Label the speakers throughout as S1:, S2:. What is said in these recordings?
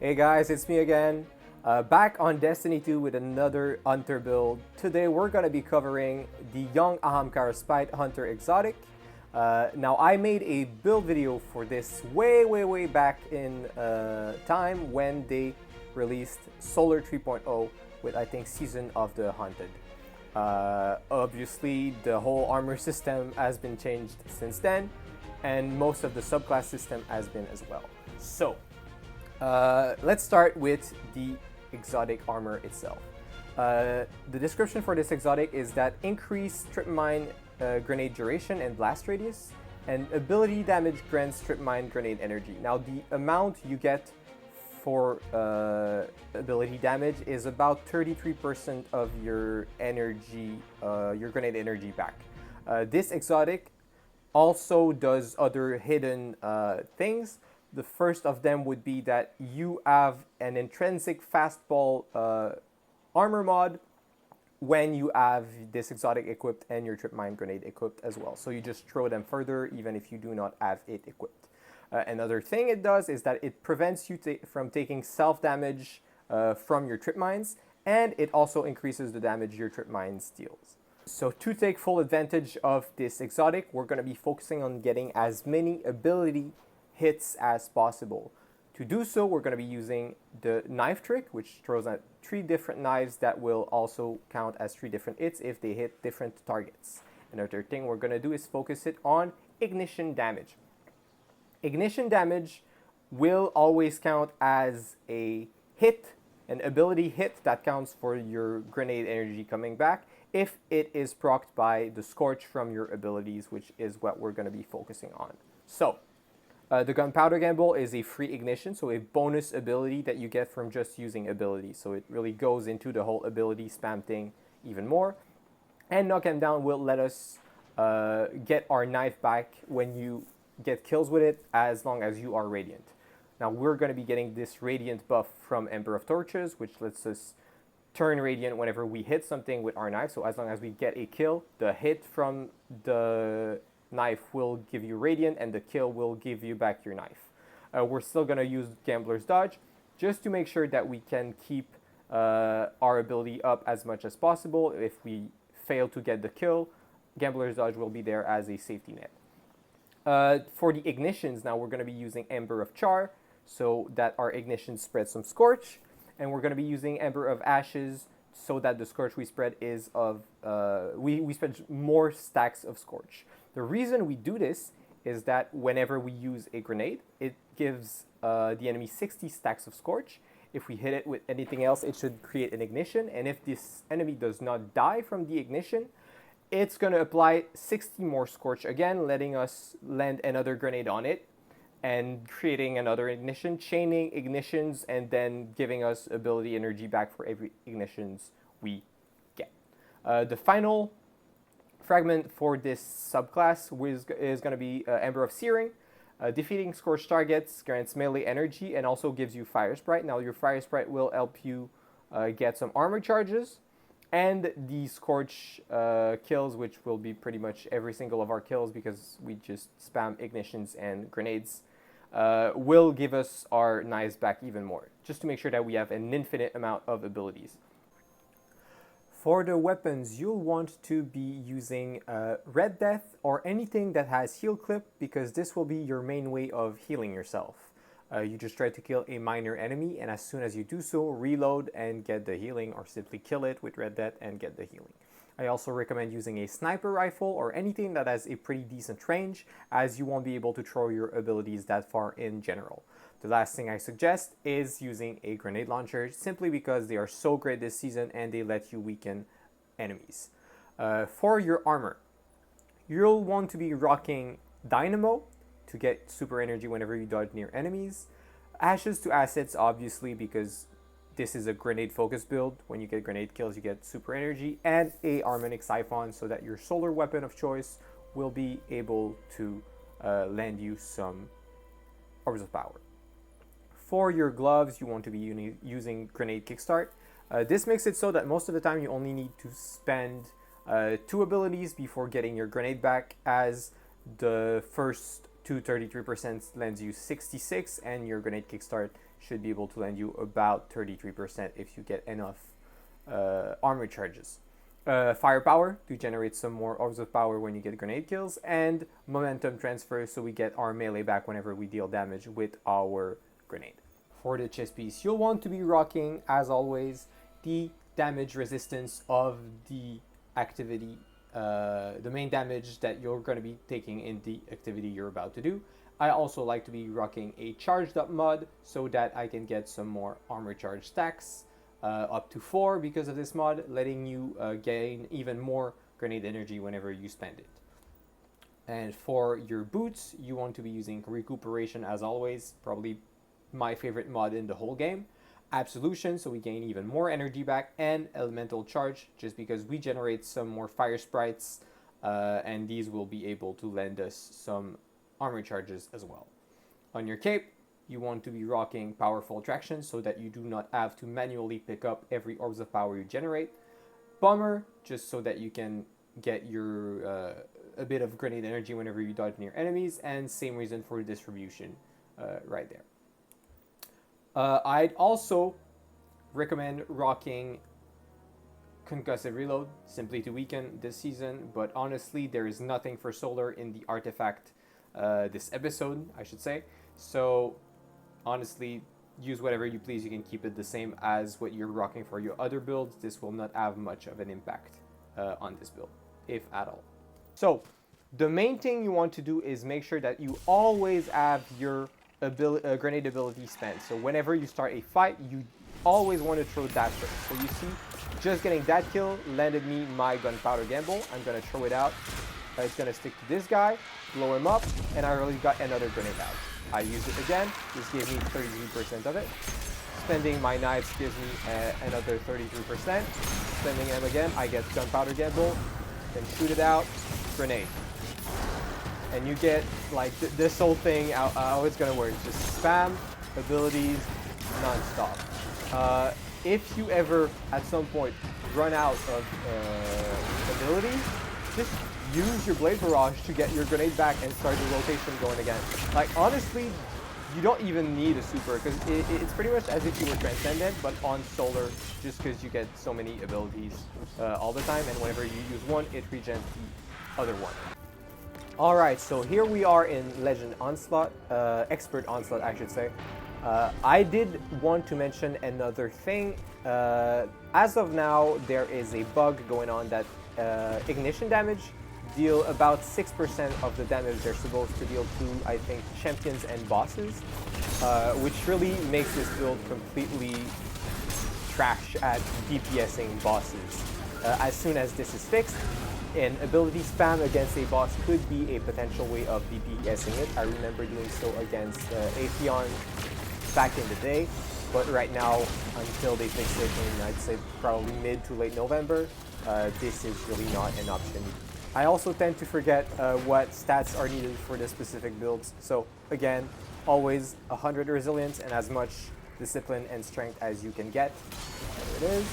S1: Hey guys, it's me again. Back on Destiny 2 with another Hunter build. Today we're going to be covering the Young Ahamkara Spite Hunter Exotic. Now I made a build video for this way back in time when they released Solar 3.0 with I think Season of the Haunted. Obviously the whole armor system has been changed since then and most of the subclass system has been as well. So let's start with the exotic armor itself. The description for this exotic is that increased strip mine grenade duration and blast radius, and ability damage grants strip mine grenade energy. Now the amount you get for ability damage is about 33% of your energy, your grenade energy back. This exotic also does other hidden things. The first of them would be that you have an intrinsic fastball armor mod when you have this exotic equipped and your trip mine grenade equipped as well. So you just throw them further even if you do not have it equipped. Another thing it does is that it prevents you from taking self damage from your trip mines, and it also increases the damage your trip mines deals. So to take full advantage of this exotic, we're going to be focusing on getting as many ability hits as possible. To do so, we're going to be using the knife trick, which throws out 3 different knives that will also count as 3 different hits if they hit different targets. Another thing we're going to do is focus it on ignition damage. Ignition damage will always count as a hit, an ability hit that counts for your grenade energy coming back if it is procced by the scorch from your abilities, which is what we're going to be focusing on. So the Gunpowder Gamble is a free ignition, so a bonus ability that you get from just using abilities. So it really goes into the whole ability spam thing even more. And Knock 'em Down will let us get our knife back when you get kills with it, as long as you are Radiant. Now we're going to be getting this Radiant buff from Emperor of Torches, which lets us turn Radiant whenever we hit something with our knife. So as long as we get a kill, the hit from the knife will give you Radiant and the kill will give you back your knife. We're still going to use Gambler's Dodge just to make sure that we can keep our ability up as much as possible. If we fail to get the kill, Gambler's Dodge will be there as a safety net. For the ignitions, now we're going to be using Ember of Char so that our ignition spreads some Scorch, and we're going to be using Ember of Ashes so that the Scorch we spread is of, we spread more stacks of Scorch. The reason we do this is that whenever we use a grenade, it gives the enemy 60 stacks of Scorch. If we hit it with anything else, it should create an ignition, and if this enemy does not die from the ignition, it's going to apply 60 more Scorch again, letting us land another grenade on it and creating another ignition, chaining ignitions, and then giving us ability energy back for every ignitions we get. The final fragment for this subclass is going to be Ember of Searing. Defeating scorched targets grants melee energy and also gives you Fire Sprite. Now your Fire Sprite will help you get some armor charges, and the Scorch kills, which will be pretty much every single of our kills because we just spam ignitions and grenades, will give us our knives back even more, just to make sure that we have an infinite amount of abilities. For the weapons, you'll want to be using Red Death or anything that has heal clip, because this will be your main way of healing yourself. You just try to kill a minor enemy, and as soon as you do so, reload and get the healing, or simply kill it with Red Death and get the healing. I also recommend using a sniper rifle or anything that has a pretty decent range, as you won't be able to throw your abilities that far in general. The last thing I suggest is using a grenade launcher, simply because they are so great this season and they let you weaken enemies. For your armor, you'll want to be rocking Dynamo to get super energy whenever you dodge near enemies. Ashes to Assets, obviously, because this is a grenade focused build. When you get grenade kills, you get super energy, and a Harmonic Siphon so that your solar weapon of choice will be able to lend you some orbs of power. For your gloves, you want to be using Grenade Kickstart. This makes it so that most of the time you only need to spend 2 abilities before getting your grenade back, as the first to 33% lends you 66, and your grenade kickstart should be able to lend you about 33% if you get enough armor charges. Firepower to generate some more orbs of power when you get grenade kills, and momentum transfer so we get our melee back whenever we deal damage with our grenade. For the chest piece, you'll want to be rocking, as always, the damage resistance of the activity, the main damage that you're going to be taking in the activity you're about to do. I also like to be rocking a charged up mod so that I can get some more armor charge stacks, up to 4 because of this mod, letting you gain even more grenade energy whenever you spend it. And for your boots, you want to be using recuperation as always, probably my favorite mod in the whole game. Absolution, so we gain even more energy back, and elemental charge, just because we generate some more fire sprites, and these will be able to lend us some armor charges as well. On your cape, you want to be rocking powerful attraction so that you do not have to manually pick up every orbs of power you generate. Bomber, just so that you can get your a bit of grenade energy whenever you dodge near enemies, and same reason for distribution right there. I'd also recommend rocking concussive reload, simply to weaken this season, but honestly there is nothing for solar in the artifact this episode, I should say. So honestly, use whatever you please. You can keep it the same as what you're rocking for your other builds. This will not have much of an impact on this build, if at all. So the main thing you want to do is make sure that you always have your grenade ability spent. So whenever you start a fight, you always want to throw that first. So you see, just getting that kill landed me my gunpowder gamble. I'm going to throw it out. It's going to stick to this guy, blow him up, and I already got another grenade out. I use it again. This gave me 33% of it. Spending my knives gives me another 33%. Spending them again, I get gunpowder gamble. Then shoot it out, grenade. And you get like this whole thing, how it's gonna work. Just spam abilities non-stop. If you ever at some point run out of abilities, just use your blade barrage to get your grenade back and start the rotation going again. Like honestly, you don't even need a super, because it's pretty much as if you were transcendent, but on solar, just because you get so many abilities all the time, and whenever you use one, it regens the other one. Alright, so here we are in Legend Onslaught, Expert Onslaught I should say. I did want to mention another thing. As of now, there is a bug going on that ignition damage deal about 6% of the damage they're supposed to deal to, I think, champions and bosses, which really makes this build completely trash at DPSing bosses. As soon as this is fixed, an ability spam against a boss could be a potential way of DPSing it. I remember doing so against Atheon back in the day, but right now, until they fix it in, I'd say probably mid to late November, this is really not an option. I also tend to forget what stats are needed for the specific builds. So again, always 100 resilience and as much discipline and strength as you can get. There it is.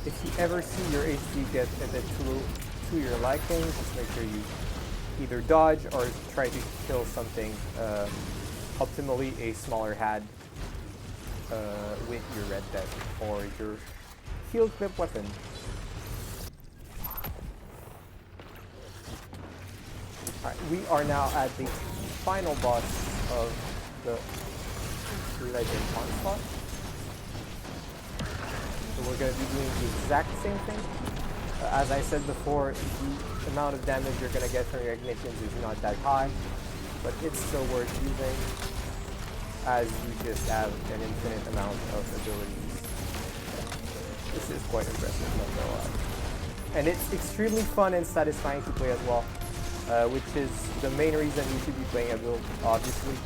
S1: If you ever see your HP get a bit to your liking, just make sure you either dodge or try to kill something optimally a smaller had with your red deck or your field clip weapon. Alright, we are now at the final boss of the Legend Onslaught. So we're going to be doing the exact same thing. As I said before, the amount of damage you're gonna get from your ignitions is not that high, but it's still worth using, as you just have an infinite amount of abilities. This is quite impressive, not gonna lie. And it's extremely fun and satisfying to play as well, which is the main reason you should be playing a build, obviously.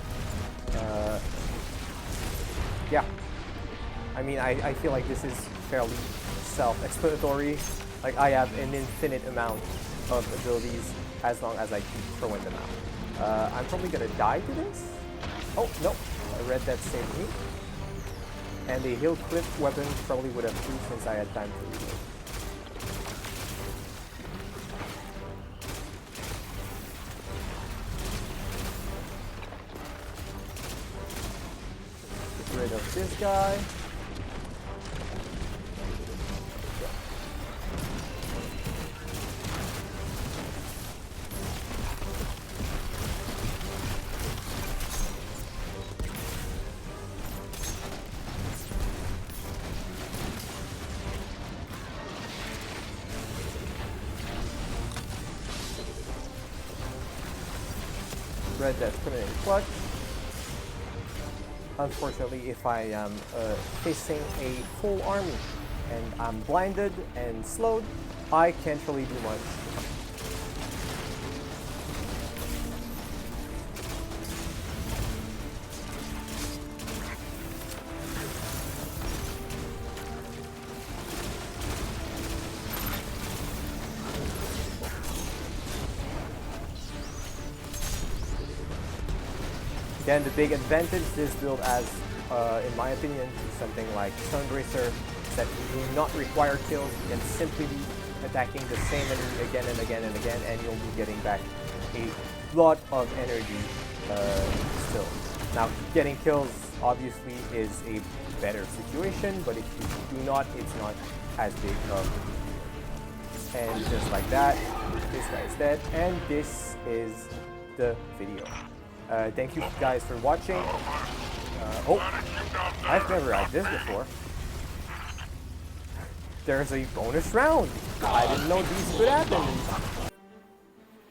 S1: Yeah. I mean, I feel like this is fairly self-explanatory. Like, I have an infinite amount of abilities as long as I keep throwing them out. I'm probably gonna die to this. Oh, no. I read that saved me. And the heal clip weapon probably would have too, since I had time to reload. Get rid of this guy. Red Death coming in clutch. Unfortunately, if I am facing a full army and I'm blinded and slowed, I can't really do much. Again, the big advantage this build has, in my opinion, is something like Sunbracer, is that you do not require kills. You can simply be attacking the same enemy again and again and again, and you'll be getting back a lot of energy still. Now, getting kills obviously is a better situation, but if you do not, it's not as big of a deal. And just like that, this guy is dead, and this is the video. Thank you guys for watching. Oh, I've never had this before. There's a bonus round. I didn't know these could happen.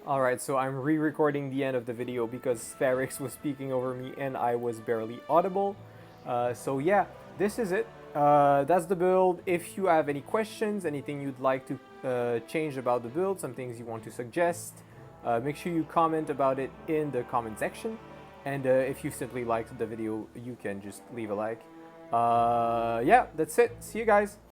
S1: Alright, so I'm re-recording the end of the video because Ferrix was speaking over me and I was barely audible. So yeah, this is it. That's the build. If you have any questions, anything you'd like to change about the build, some things you want to suggest, make sure you comment about it in the comment section. And if you simply liked the video, you can just leave a like. Yeah, that's it. See you guys.